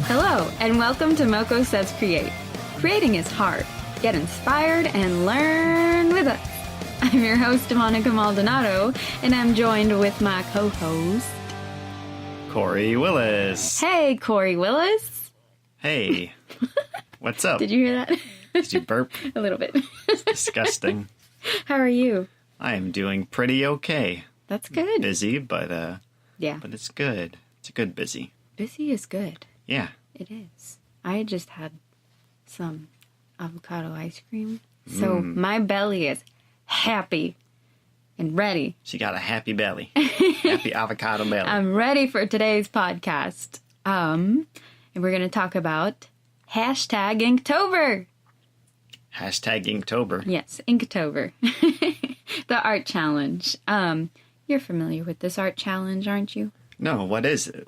Hello, and welcome to Moko Says Create. Creating is hard. Get inspired and learn with us. I'm your host, Monica Maldonado, and I'm joined with my co-host, Corey Willis. Hey, Corey Willis. Hey. What's up? Did you hear that? Did you burp? A little bit. It's disgusting. How are you? I am doing pretty okay. That's good. Busy, but Yeah. but it's good. It's a good busy. Busy is good. Yeah. It is. I just had some avocado ice cream, so my belly is happy and ready. She got a happy belly. Happy avocado belly. I'm ready for today's podcast. And we're going to talk about hashtag Inktober. Hashtag Inktober. Yes, Inktober. The art challenge. You're familiar with this art challenge, aren't you? No, what is it?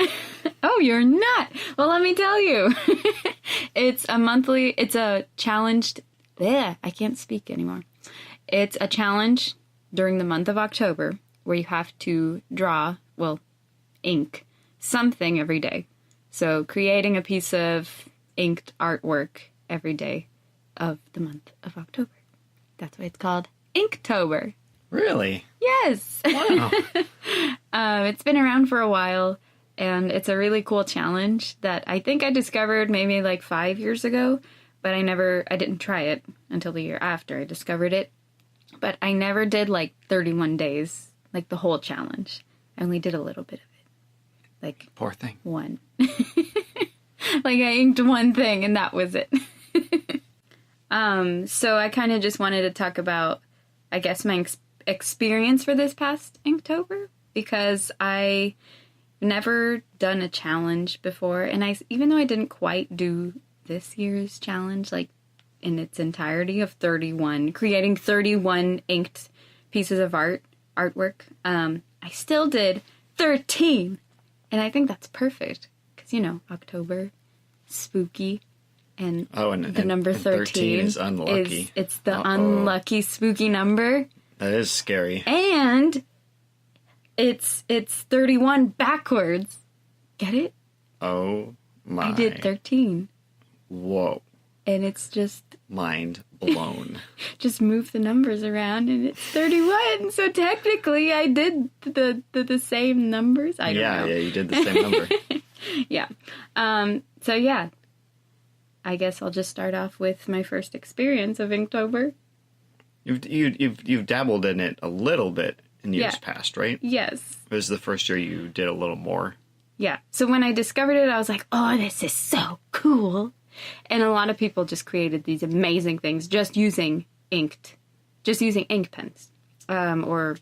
Oh, you're not. Well, let me tell you. It's a challenged, I can't speak anymore. It's a challenge during the month of October where you have to draw, ink something every day. So creating a piece of inked artwork every day of the month of October. That's why it's called Inktober. Really? Yes. Wow. It's been around for a while, and it's a really cool challenge that I think I discovered maybe like 5 years ago, but I didn't try it until the year after I discovered it. But I never did like 31 days, like the whole challenge. I only did a little bit of it. Like Poor thing. one. Like I inked one thing and that was it. So I kind of just wanted to talk about, I guess, my experience for this past Inktober, because I never done a challenge before, and even though I didn't quite do this year's challenge, like in its entirety of creating 31 inked pieces of artwork, I still did 13, and I think that's perfect, because, October, spooky, and the number 13 is unlucky. It's the unlucky, spooky number. That is scary. And it's 31 backwards. Get it? Oh my. I did 13. Whoa. And it's just... Mind blown. Just move the numbers around and it's 31. So technically I did the same numbers. I don't know. Yeah, you did the same number. Yeah. So yeah. I guess I'll just start off with my first experience of Inktober. You've dabbled in it a little bit in years past, right? Yes. It was the first year you did a little more. Yeah. So when I discovered it, I was like, oh, this is so cool. And a lot of people just created these amazing things just using ink pens. Or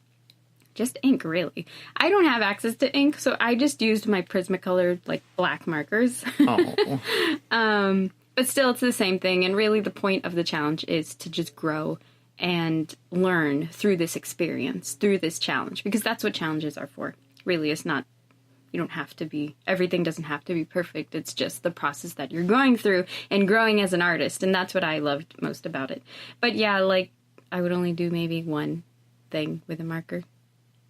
just ink, really. I don't have access to ink, so I just used my Prismacolor, black markers. Oh. But still, it's the same thing. And really, the point of the challenge is to just grow and learn through this experience, through this challenge. Because that's what challenges are for. Really, it's not, everything doesn't have to be perfect. It's just the process that you're going through and growing as an artist. And that's what I loved most about it. But yeah, I would only do maybe one thing with a marker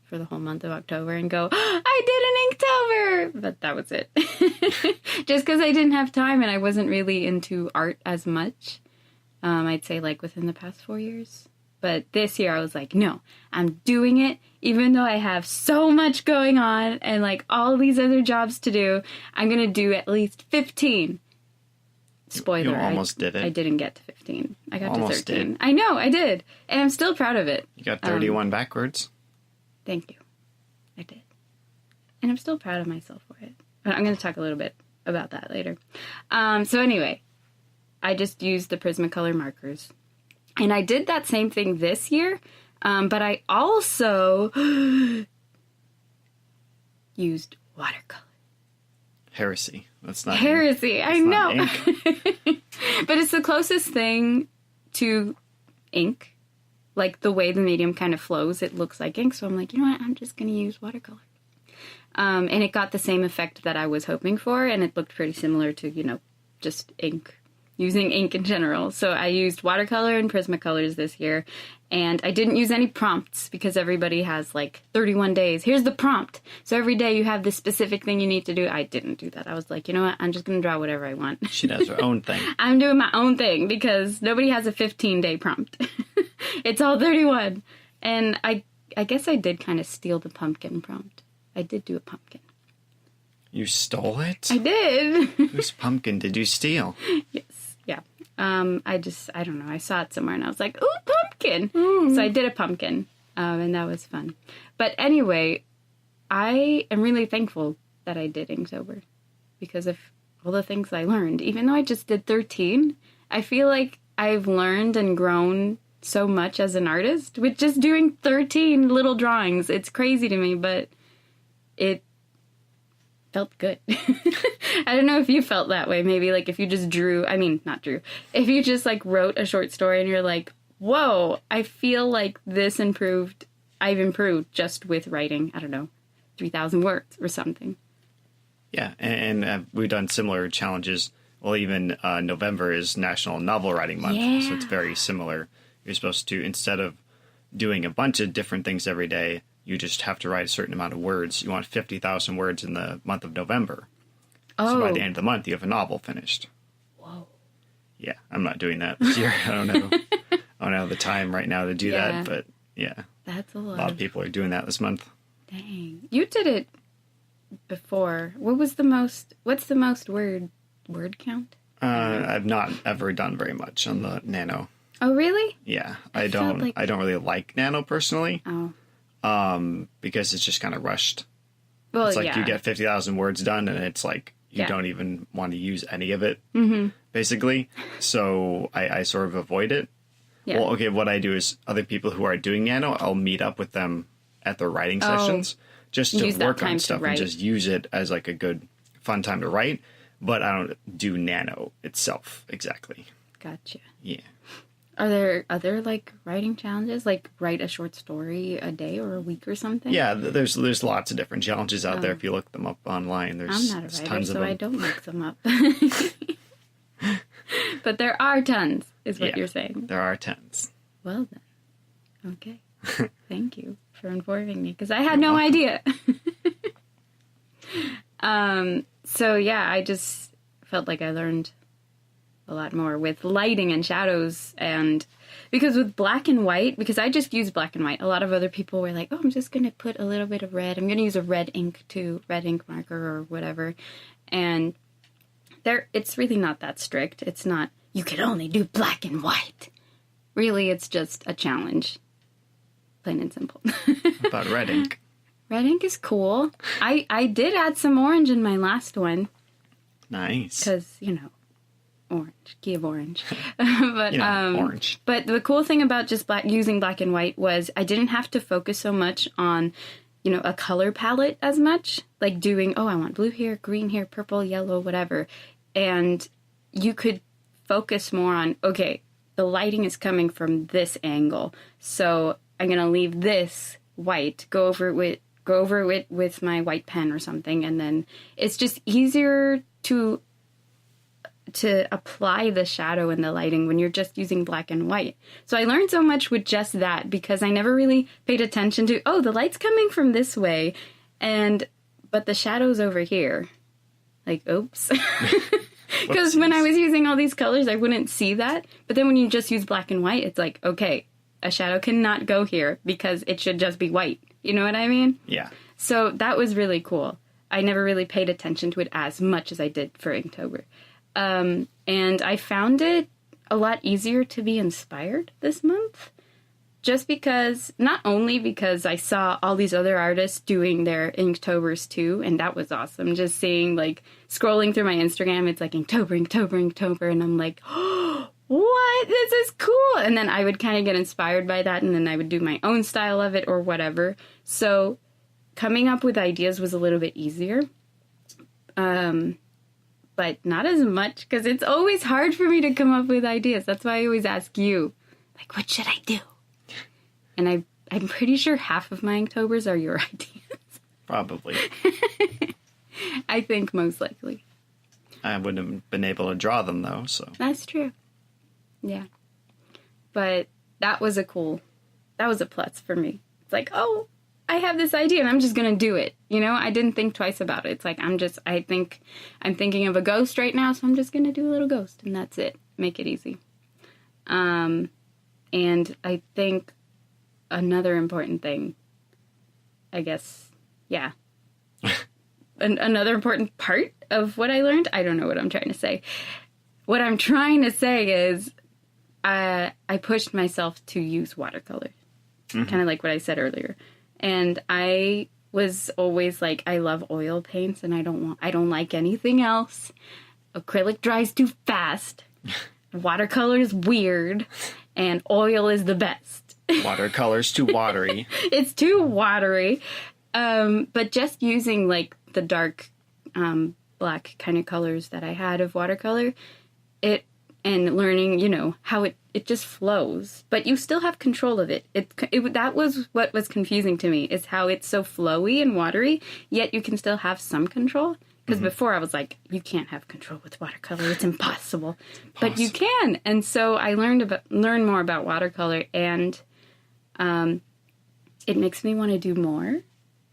for the whole month of October and go, I did an Inktober! But that was it. Just because I didn't have time and I wasn't really into art as much. I'd say within the past 4 years. But this year I was like, no, I'm doing it. Even though I have so much going on and all these other jobs to do, I'm going to do at least 15. Spoiler, you almost did it. I didn't get to 15. I got almost to 13. did. I know, I did. And I'm still proud of it. You got 31 backwards. Thank you. I did. And I'm still proud of myself for it. But I'm going to talk a little bit about that later. So anyway, I just used the Prismacolor markers. And I did that same thing this year, but I also used watercolor. Heresy. That's not Heresy, ink. I know. Ink. But it's the closest thing to ink. The way the medium kind of flows, it looks like ink. So I'm like, you know what? I'm just going to use watercolor. And it got the same effect that I was hoping for. And it looked pretty similar to, just ink using ink in general. So I used watercolor and Prismacolors this year, and I didn't use any prompts because everybody has like 31 days. Here's the prompt. So every day you have this specific thing you need to do. I didn't do that. I was like, you know what? I'm just going to draw whatever I want. She does her own thing. I'm doing my own thing because nobody has a 15-day prompt. It's all 31. And I guess I did kind of steal the pumpkin prompt. I did do a pumpkin. You stole it? I did. Whose pumpkin did you steal? Yes. Yeah. I don't know. I saw it somewhere and I was like, ooh, pumpkin. So I did a pumpkin. And that was fun. But anyway, I am really thankful that I did Inktober because of all the things I learned. Even though I just did 13, I feel like I've learned and grown so much as an artist with just doing 13 little drawings. It's crazy to me, but it felt good. I don't know if you felt that way. Maybe like if you just if you just like wrote a short story and you're like, whoa, I feel like I've improved just with writing, I don't know, 3,000 words or something. Yeah, and we've done similar challenges. Well, even November is National Novel Writing Month, so it's very similar. You're supposed to, instead of doing a bunch of different things every day, you just have to write a certain amount of words. You want 50,000 words in the month of November. Oh. So by the end of the month, you have a novel finished. Whoa. Yeah, I'm not doing that this year. I don't know. I don't have the time right now to do that, but yeah. That's a lot. A lot of people are doing that this month. Dang. You did it before. What's the most word count? I've not ever done very much on the Nano. Oh, really? Yeah. I don't really like Nano personally. Oh. Because it's just kind of rushed. Well, it's like you get 50,000 words done and it's like you don't even want to use any of it, basically. So I sort of avoid it. Yeah. Well, okay, what I do is other people who are doing Nano, I'll meet up with them at their writing sessions just to work on stuff and just use it as like a good, fun time to write. But I don't do Nano itself exactly. Gotcha. Yeah. Are there other, like, writing challenges? Like, write a short story a day or a week or something? Yeah, there's lots of different challenges out there if you look them up online. There's I'm not a writer, tons of them. I don't look them up. But there are tons, is what you're saying. There are tons. Well, then. Okay. Thank you for informing me, because I had no idea. So, yeah, I just felt like I learned a lot more with lighting and shadows, and because with black and white, because I just use black and white, a lot of other people were like, oh, I'm just going to put a little bit of red. I'm going to use a red ink marker or whatever. And it's really not that strict. It's not, you can only do black and white. Really, it's just a challenge. Plain and simple. What about red ink? Red ink is cool. I did add some orange in my last one. Nice. Because, orange, key of orange. But orange. But the cool thing about just using black and white was I didn't have to focus so much on, a color palette as much. Like doing, I want blue here, green here, purple, yellow, whatever. And you could focus more on, okay, the lighting is coming from this angle, so I'm gonna leave this white, go over it with my white pen or something, and then it's just easier to apply the shadow and the lighting when you're just using black and white. So I learned so much with just that because I never really paid attention to, the light's coming from this way, but the shadow's over here. Like, oops. Because when I was using all these colors, I wouldn't see that. But then when you just use black and white, it's like, okay, a shadow cannot go here because it should just be white. You know what I mean? Yeah. So that was really cool. I never really paid attention to it as much as I did for Inktober. And I found it a lot easier to be inspired this month. Just because, not only because I saw all these other artists doing their Inktober's too, and that was awesome. Just seeing, scrolling through my Instagram, it's like Inktober, and I'm like, oh, what? This is cool! And then I would kind of get inspired by that, and then I would do my own style of it or whatever. So, coming up with ideas was a little bit easier. But not as much, because it's always hard for me to come up with ideas. That's why I always ask you, what should I do? And I'm pretty sure half of my Inktober's are your ideas. Probably. I think most likely. I wouldn't have been able to draw them, though, so. That's true. Yeah. But that was a plus for me. It's like, oh, I have this idea and I'm just going to do it. You know, I didn't think twice about it. It's like, I'm thinking of a ghost right now, so I'm just going to do a little ghost, and that's it. Make it easy. And I think another important thing, I guess, yeah. Another important part of what I learned, I don't know what I'm trying to say. What I'm trying to say is I pushed myself to use watercolor. Kind of like what I said earlier. And I was always like, I love oil paints and I don't like anything else. Acrylic dries too fast. Watercolor is weird. And oil is the best. Watercolor's too watery. It's too watery. But just using like the dark black kind of colors that I had of watercolor, and learning, you know, how it just flows, but you still have control of it. That was what was confusing to me, is how it's so flowy and watery, yet you can still have some control. Because before I was like, you can't have control with watercolor. It's impossible. But you can. And so I learned more about watercolor, and it makes me want to do more.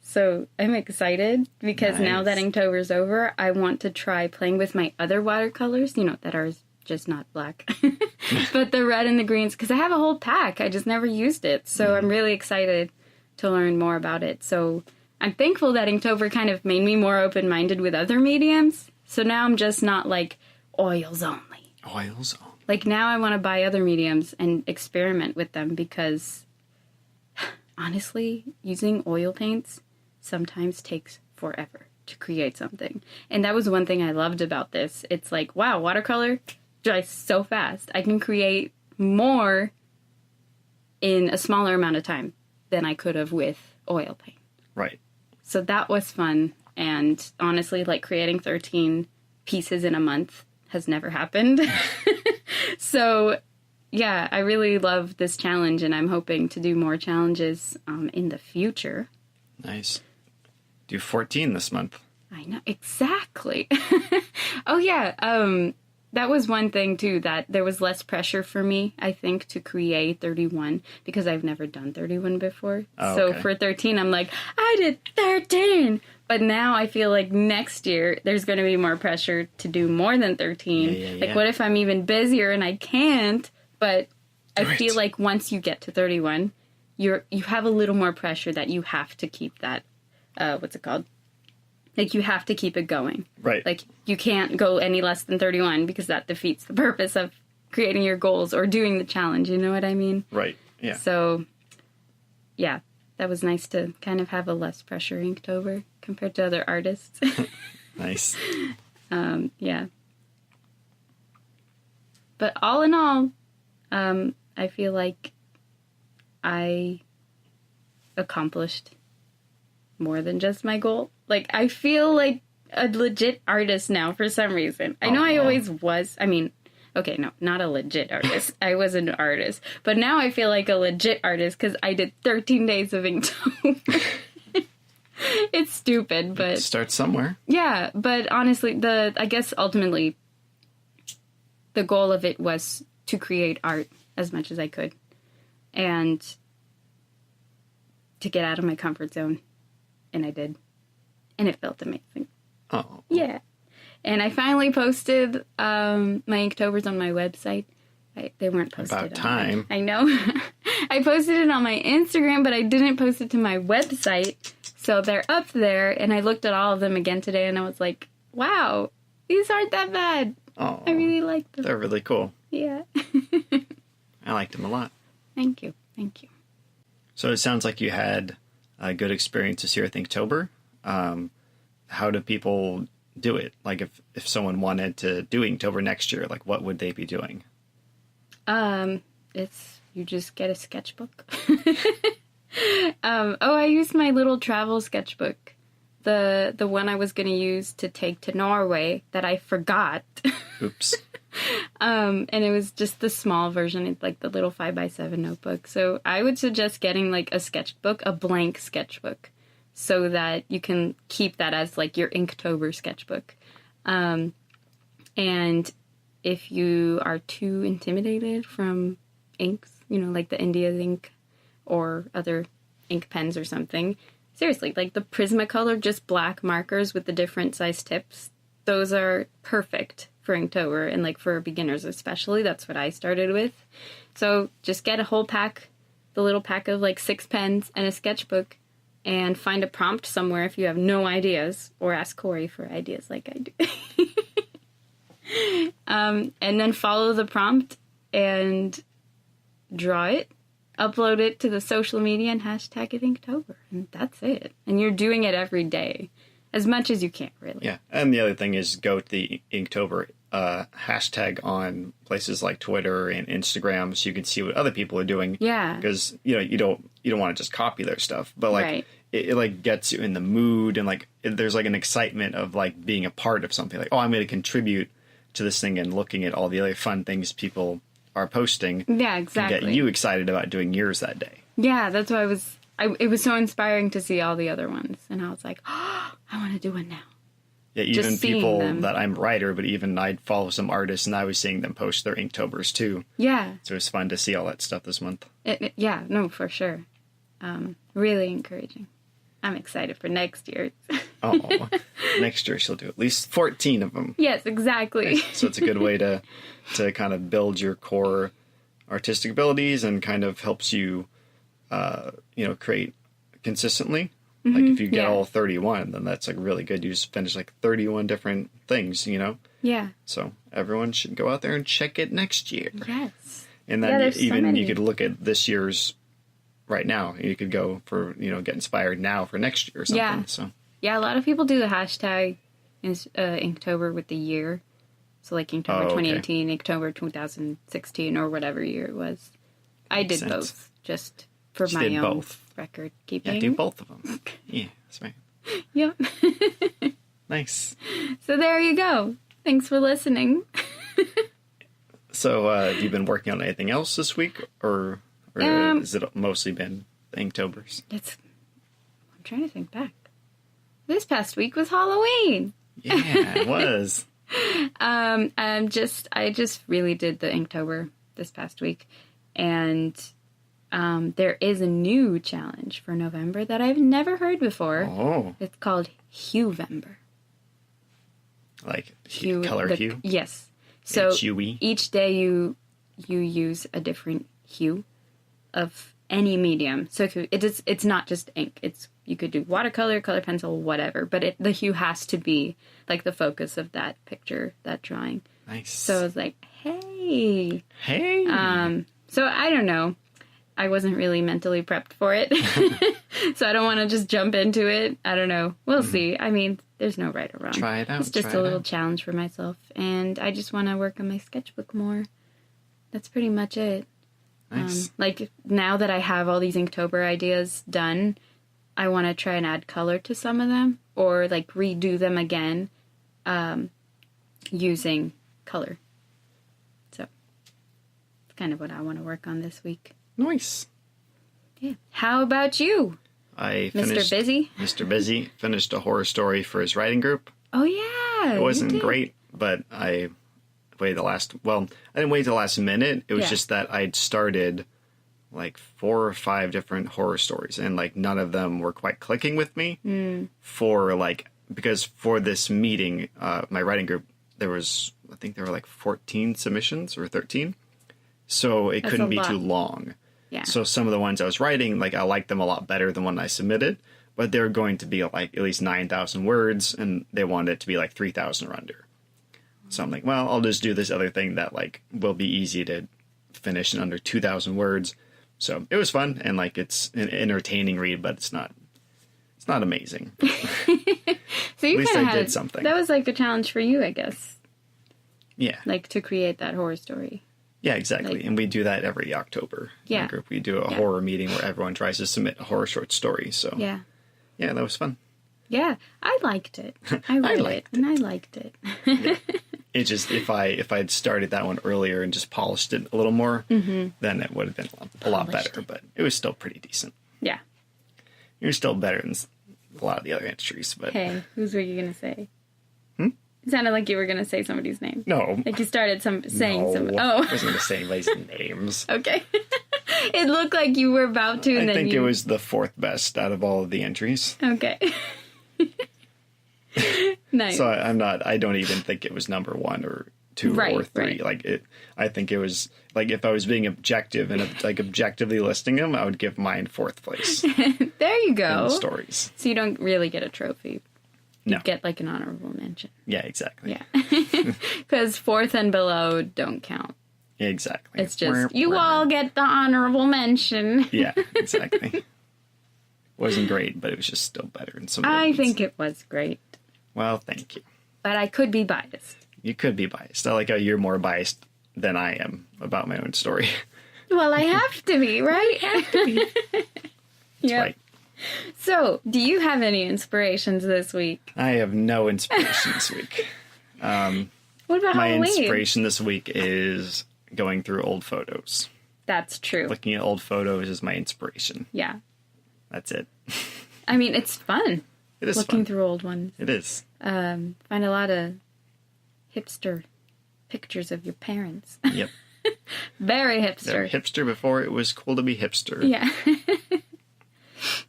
So I'm excited because now that Inktober's over, I want to try playing with my other watercolors, you know, that are just not black, but the red and the greens, because I have a whole pack. I just never used it. So I'm really excited to learn more about it. So I'm thankful that Inktober kind of made me more open-minded with other mediums. So now I'm just not like oils only. Oils only. Like now I want to buy other mediums and experiment with them, because honestly, using oil paints sometimes takes forever to create something. And that was one thing I loved about this. It's like, wow, watercolor dries so fast. I can create more in a smaller amount of time than I could have with oil paint. Right. So that was fun. And honestly, like creating 13 pieces in a month has never happened. So yeah, I really love this challenge, and I'm hoping to do more challenges in the future. Nice. Do 14 this month. I know, exactly. Oh yeah, that was one thing too, that there was less pressure for me, I think, to create 31, because I've never done 31 before. Oh, so okay. for 13, I'm like, I did 13! But now I feel like next year there's going to be more pressure to do more than 13. Yeah. Like, what if I'm even busier and I can't? But I feel like once you get to 31, you have a little more pressure that you have to keep that, what's it called? Like, you have to keep it going. Right. Like, you can't go any less than 31, because that defeats the purpose of creating your goals or doing the challenge. You know what I mean? Right. Yeah. So, yeah, that was nice to kind of have a less pressure Inktober compared to other artists. Nice. Yeah. But all in all, I feel like I accomplished more than just my goal. Like, I feel like a legit artist now for some reason. I know I always was. I mean, okay, no, not a legit artist. I was an artist. But now I feel like a legit artist because I did 13 days of Inktober. It's stupid, but... Start somewhere. Yeah, but honestly, I guess ultimately, the goal of it was to create art as much as I could. And to get out of my comfort zone. And I did. And it felt amazing. Oh. Yeah. And I finally posted my Inktober's on my website. They weren't posted. About time. I know. I posted it on my Instagram, but I didn't post it to my website. So they're up there. And I looked at all of them again today, and I was like, wow, these aren't that bad. Oh. I really like them. They're really cool. Yeah. I liked them a lot. Thank you. Thank you. So it sounds like you had good experiences here at Inktober. How do people do it? Like, if someone wanted to do Inktober next year, like, what would they be doing? You just get a sketchbook. I used my little travel sketchbook. The one I was going to use to take to Norway that I forgot. Oops. And it was just the small version. It's like the little 5x7 notebook. So I would suggest getting like a sketchbook, a blank sketchbook, so that you can keep that as like your Inktober sketchbook. And if you are too intimidated from inks, like the India ink or other ink pens or something, seriously, like the Prismacolor, just black markers with the different size tips, those are perfect for Inktober and like for beginners especially. That's what I started with. So just get a whole pack, the little pack of like 6 pens and a sketchbook, and find a prompt somewhere if you have no ideas, or ask Corey for ideas like I do. And then follow the prompt and draw it, upload it to the social media, and hashtag it Inktober. And that's it. And you're doing it every day, as much as you can, really. Yeah, and the other thing is go to the Inktober hashtag on places like Twitter and Instagram, so you can see what other people are doing. Yeah, because you don't want to just copy their stuff, but like it like gets you in the mood, and like there's like an excitement of like being a part of something. Like, oh, I'm going to contribute to this thing, and looking at all the other fun things people are posting. Yeah, exactly. Can get you excited about doing yours that day. Yeah, that's why it was so inspiring to see all the other ones, and I was like, oh, I want to do one now. Yeah, even people that I'm a writer, but even I'd follow some artists, and I was seeing them post their Inktobers too. Yeah. So it was fun to see all that stuff this month. Yeah, no, for sure. Really encouraging. I'm excited for next year. Oh, next year she'll do at least 14 of them. Yes, exactly. So it's a good way to kind of build your core artistic abilities, and kind of helps you, create consistently. Mm-hmm. Like if you get all 31, then that's like really good. You just finish like 31 different things, Yeah. So everyone should go out there and check it next year. Yes. And then you could look at this year's right now. You could go for, get inspired now for next year or something. Yeah. So. Yeah, a lot of people do the hashtag Inktober with the year. So like Inktober 2018, Inktober 2016, or whatever year it was. I did both, just for my own record keeping. Yeah, do both of them. Yeah, that's right. Yep. Nice. So there you go. Thanks for listening. So have you been working on anything else this week, or has it mostly been Inktobers? I'm trying to think back. This past week was Halloween. Yeah, it was. I just really did the Inktober this past week, and there is a new challenge for November that I've never heard before. Oh. It's called Huevember. Like color hue? Yes. So H-U-E? Each day you use a different hue of any medium. So it's not just ink. You could do watercolor, color pencil, whatever. But the hue has to be like the focus of that picture, that drawing. Nice. So I was like, hey. So I don't know. I wasn't really mentally prepped for it. So I don't want to just jump into it. I don't know. We'll see. I mean, there's no right or wrong. Try it out. It's just a little challenge for myself. And I just want to work on my sketchbook more. That's pretty much it. Nice. Like, now that I have all these Inktober ideas done, I want to try and add color to some of them, or like redo them again using color. So it's kind of what I want to work on this week. Nice. Yeah. How about you? Mr. Busy? Mr. Busy finished a horror story for his writing group. Oh, yeah. It wasn't great, but I waited I didn't wait till the last minute. It was just that I'd started like 4 or 5 different horror stories, and like none of them were quite clicking with me because for this meeting, my writing group, I think there were like 14 submissions or 13. So it couldn't be too long. Yeah. So some of the ones I was writing, like I liked them a lot better than when I submitted, but they were going to be like at least 9,000 words, and they wanted it to be like 3,000 or under. So I'm like, well, I'll just do this other thing that like will be easy to finish in under 2,000 words. So it was fun, and like it's an entertaining read, but it's not amazing. So you at least I did something. That was like a challenge for you, I guess. Yeah. Like to create that horror story. Yeah, exactly. And we do that every October. Yeah. In our group. We do a horror meeting where everyone tries to submit a horror short story. So yeah, that was fun. Yeah, I liked it. I liked it. Yeah. It just, if I'd started that one earlier and just polished it a little more, then it would have been a lot better. But it was still pretty decent. Yeah. It was still better than a lot of the other entries. But hey, who's what you going to say? It sounded like you were going to say somebody's name. No. Like you started saying some. Oh. I wasn't going to say anybody's names. Okay. It looked like you were about to. And I think it was the fourth best out of all of the entries. Okay. Nice. So I don't even think it was number 1 or 2 or 3. Right. Like I think it was like if I was being objective and like objectively listing them, I would give mine 4th place. There you go. In the stories. So you don't really get a trophy. No. You get like an honorable mention. Yeah, exactly. Yeah. Because 4th and below don't count. Exactly. It's just, you all get the honorable mention. Yeah, exactly. Wasn't great, but it was just still better in some I think it was great. Well, thank you. But I could be biased. You could be biased. I like how you're more biased than I am about my own story. Well, I have to be, right? I have to be. That's Yep. right. So, do you have any inspirations this week? I have no inspiration this week. What about my Halloween? inspiration this week is going through old photos. That's true. Looking at old photos is my inspiration. Yeah. That's it. I mean, it's fun. It is looking fun. through old ones. It is. Find a lot of hipster pictures of your parents. Yep. Very They hipster. were hipster before it was cool to be hipster. Yeah.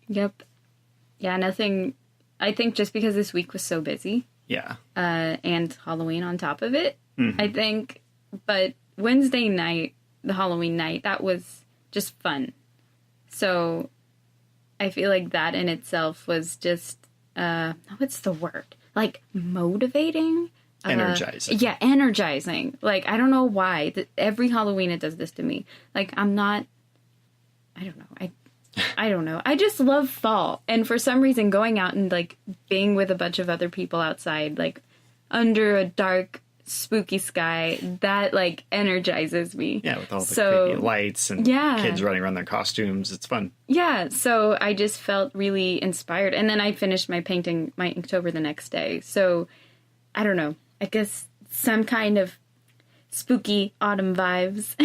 Yep. Yeah, nothing. I think just because this week was so busy. Yeah. And Halloween on top of it, Mm-hmm. I think. But Wednesday night, the Halloween night, that was just fun. So I feel like that in itself was just, what's the word? Like motivating? Energizing. Yeah, energizing. Like, I don't know why. Every Halloween it does this to me. Like, I don't know. I don't know. I just love fall. And for some reason, going out and, like, being with a bunch of other people outside, like, under a dark, spooky sky, that, like, energizes me. Yeah, with all the creepy lights and kids running around their costumes. It's fun. Yeah, so I just felt really inspired. And then I finished my painting, my Inktober the next day. So, I don't know. I guess some kind of spooky autumn vibes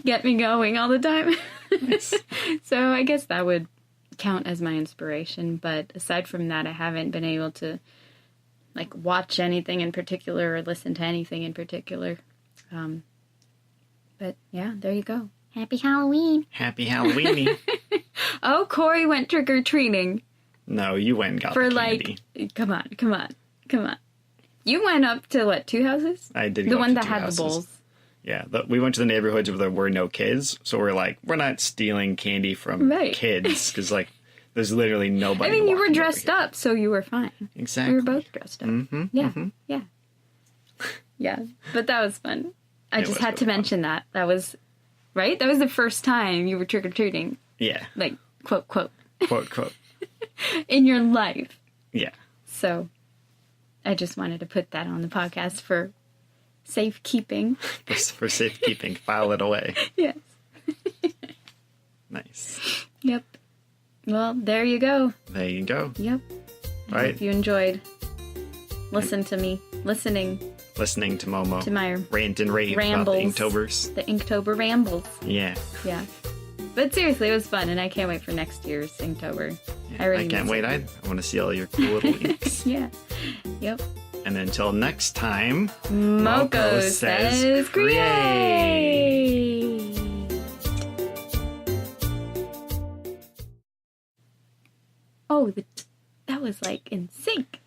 get me going all the time. Nice. So I guess that would count as my inspiration. But aside from that, I haven't been able to like watch anything in particular or listen to anything in particular. But yeah, there you go. Happy Halloween. Happy Halloweeny. Oh, Corey went trick-or-treating. No, you went and got For the candy. like, come on. You went up to what, 2 houses? I did. The go one up to that 2 had houses. the bowls. Yeah, we went to the neighborhoods where there were no kids, so we're like, we're not stealing candy from kids because like there's literally nobody. I mean, you were walking dressed over here. up, so you were fine. Exactly. We were both dressed up. Mm-hmm, Yeah, mm-hmm. yeah, yeah. But that was fun. I It just was had really to mention that. That was right. That was the first time you were trick or treating. Yeah. Like quote quote Quote. in your life. Yeah. So, I just wanted to put that on the podcast for safekeeping. For safekeeping, file it away. Yes. Nice. Yep. Well, there you go. There you go. Yep. All right. If you enjoyed listening to Momo. To my rant and rave rambles. about the Inktober's. The Inktober rambles. Yeah. Yeah. But seriously, it was fun, and I can't wait for next year's Inktober. Yeah, I can't wait. I want to see all your cool little inks. Yeah. Yep. And until next time, Moko says create! Oh, that was like in sync.